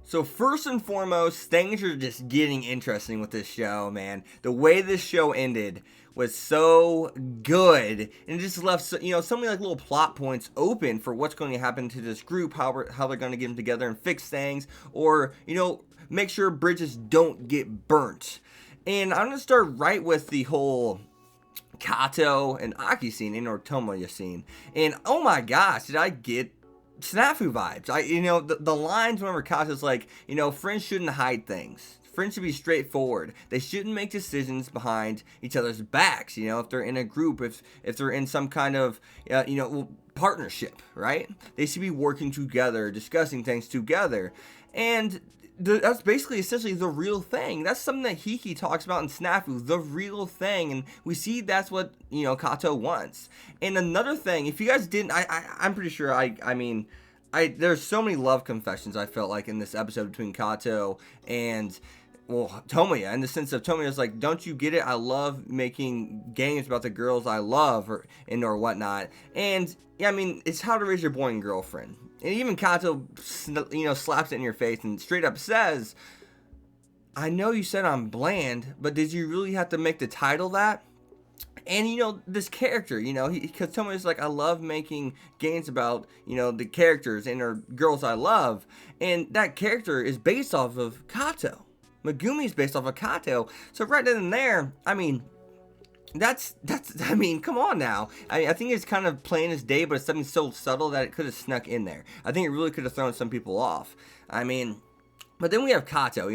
So first and foremost, things are just getting interesting with this show, man. The way this show ended was so good, and it just left so many like little plot points open for what's going to happen to this group, how they're going to get them together and fix things, or make sure bridges don't get burnt. And I'm gonna start right with the whole Kato and Aki scene, or Tomoya scene. And oh my gosh, did I get snafu vibes. The lines whenever Kato's like, friends shouldn't hide things. Friends should be straightforward. They shouldn't make decisions behind each other's backs. If they're in a group, if they're in some kind of, partnership, right? They should be working together, discussing things together. And that's basically essentially the real thing. That's something that Hiki talks about in Snafu, the real thing, and we see that's what Kato wants. And another thing, if you guys didn't, I'm pretty sure there's so many love confessions I felt like in this episode between Kato and Tomoya, in the sense of Tomoya's like, don't you get it? I love making games about the girls I love or whatnot. And it's how to raise your boy and girlfriend. And even Kato, slaps it in your face and straight up says, I know you said I'm bland, but did you really have to make the title that? And, this character, because Tomoya's like, I love making games about, the characters and or girls I love. And that character is based off of Kato. Megumi's based off of Kato. So right then and there, that's come on now. I think it's kind of plain as day, but it's something so subtle that it could have snuck in there. I think it really could have thrown some people off. But then we have Kato,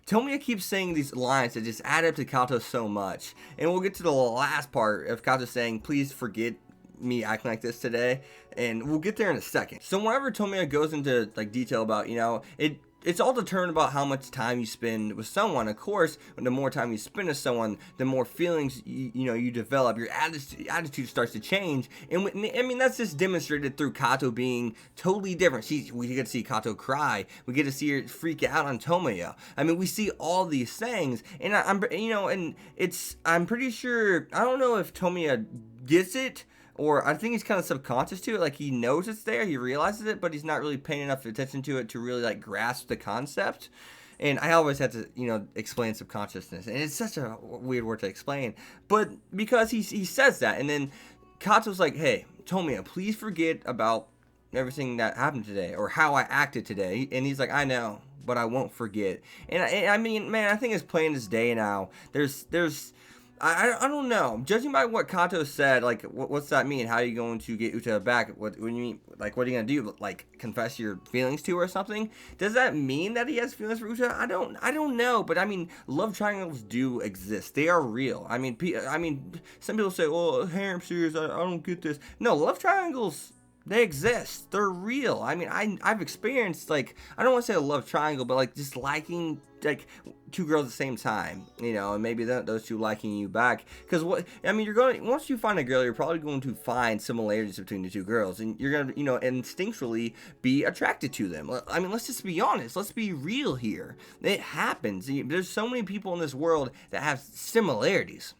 Tomoya keeps saying these lines that just add up to Kato so much. And we'll get to the last part of Kato saying, please forget me acting like this today. And we'll get there in a second. So whenever Tomoya goes into like detail about, it's all determined about how much time you spend with someone. Of course, the more time you spend with someone, the more feelings you develop. Your attitude starts to change, and that's just demonstrated through Kato being totally different. We get to see Kato cry. We get to see her freak out on Tomoya. We see all these things, and I'm pretty sure, I don't know if Tomoya gets it. Or I think he's kind of subconscious to it, like he knows it's there, he realizes it, but he's not really paying enough attention to it to really like grasp the concept. And I always have to, explain subconsciousness, and it's such a weird word to explain. But because he says that, and then Kato's like, hey, Tomoya, please forget about everything that happened today, or how I acted today. And he's like, I know, but I won't forget. And I think it's plain as day now. I don't know. Judging by what Kato said, like, what's that mean? How are you going to get Utaha back? What do you mean? Like, what are you going to do? Like, confess your feelings to her or something? Does that mean that he has feelings for Utaha? I don't know. But, love triangles do exist. They are real. Some people say, well, harem series, I don't get this. No, love triangles, they exist. They're real. I've experienced, like, I don't want to say a love triangle, but, like, just liking, like, two girls at the same time, and maybe those two liking you back. Because once you find a girl, you're probably going to find similarities between the two girls, and you're going to, instinctually be attracted to them. Let's just be honest. Let's be real here. It happens. There's so many people in this world that have similarities.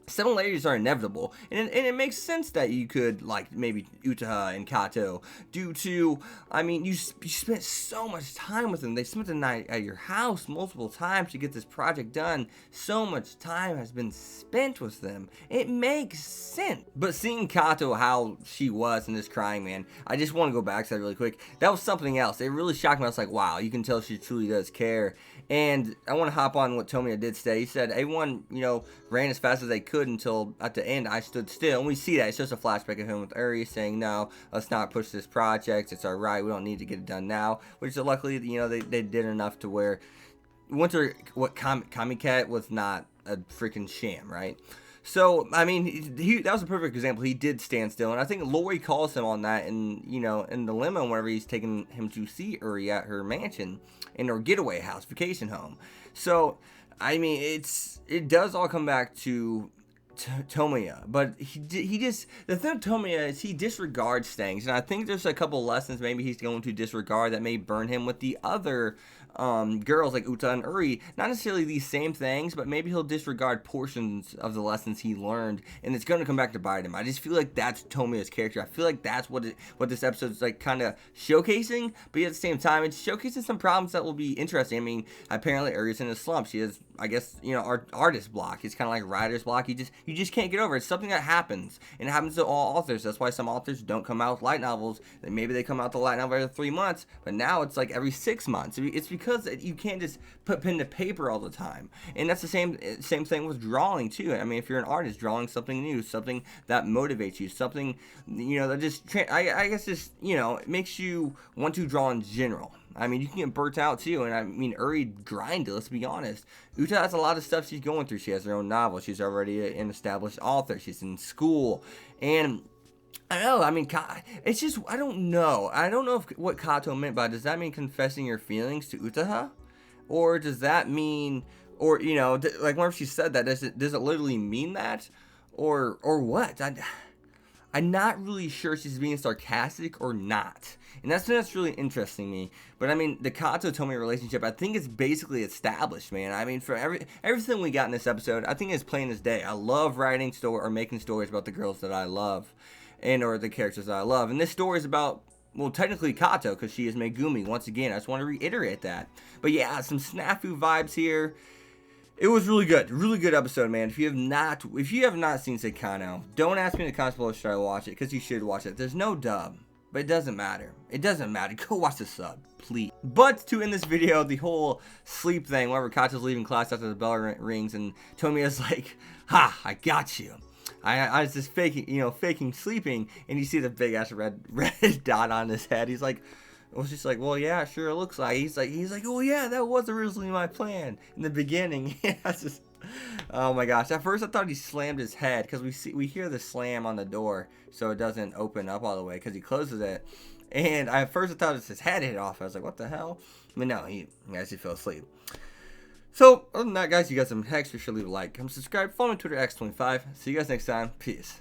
Similarities are inevitable, and it makes sense that you could like maybe Utaha and Kato due to, you spent so much time with them. They spent the night at your house multiple times to get this project done. So much time has been spent with them. It makes sense. But seeing Kato, how she was in this crying, man, I just want to go back to that really quick. That was something else. It really shocked me. I was like, wow, you can tell she truly does care. And I want to hop on what Tomoya did say. He said, everyone, ran as fast as they could until at the end I stood still. And we see that. It's just a flashback of him with Uri saying, no, let's not push this project. It's all right. We don't need to get it done now. Which luckily, they did enough to where Kamikat was not a freaking sham, right? So, that was a perfect example. He did stand still, and I think Lori calls him on that in the limo whenever he's taking him to see Uri at her mansion, in her getaway house, vacation home. So, it does all come back to Tomoya, but he just, the thing with Tomoya is he disregards things, and I think there's a couple lessons maybe he's going to disregard that may burn him with the other girls like Utaha and Uri. Not necessarily these same things, but maybe he'll disregard portions of the lessons he learned, and it's going to come back to bite him. I just feel like that's Tomoya's character. I feel like that's what this episode's like kind of showcasing, but yet at the same time it's showcasing some problems that will be interesting. I mean, apparently Uri's in a slump. She has, I guess, you know, artist block. It's kind of like writer's block. You just can't get over it. It's something that happens, and it happens to all authors. That's why some authors don't come out with light novels. Maybe they come out with a light novel every 3 months, but now it's like every 6 months. It's because you can't just put pen to paper all the time. And that's the same thing with drawing too. I mean, if you're an artist, drawing something new, something that motivates you, something, you know, that just I guess just, you know, it makes you want to draw in general. I mean, you can get burnt out too, and I mean, Uri grinded, let's be honest. Utaha has a lot of stuff she's going through. She has her own novel. She's already an established author. She's in school, and I don't know. I mean, it's just, I don't know. I don't know what Kato meant by, does that mean confessing your feelings to Utaha? Or does that mean, or, you know, like whenever she said that, does it literally mean that? Or what? I'm not really sure if she's being sarcastic or not. And that's really interesting me. But I mean, the Kato Tomoya relationship, I think it's basically established, man. I mean, for everything we got in this episode, I think it's plain as day. I love writing or making stories about the girls that I love, and or the characters that I love. And this story is about, well, technically Kato, because she is Megumi. Once again, I just want to reiterate that. But yeah, some snafu vibes here. It was really good episode, man. If you have not seen Saekano, don't ask me in the comments below should I watch it, because you should watch it. There's no dub, but it doesn't matter. It doesn't matter. Go watch the sub, please. But to end this video, the whole sleep thing, whenever Kato's leaving class after the bell rings, and Tomoya's like, "Ha, I got you." I was just faking sleeping, and you see the big ass red dot on his head. He's like, well, she's like, well, yeah, sure, it looks like. He's like, oh yeah, that was originally my plan in the beginning. Just, oh my gosh. At first, I thought he slammed his head, because we hear the slam on the door, so it doesn't open up all the way, because he closes it. And at first, I thought it was his head hit off. I was like, what the hell? But no, he actually fell asleep. So, other than that, guys, you got some text. Be sure to leave a like, comment, subscribe, follow me on Twitter, X25. See you guys next time. Peace.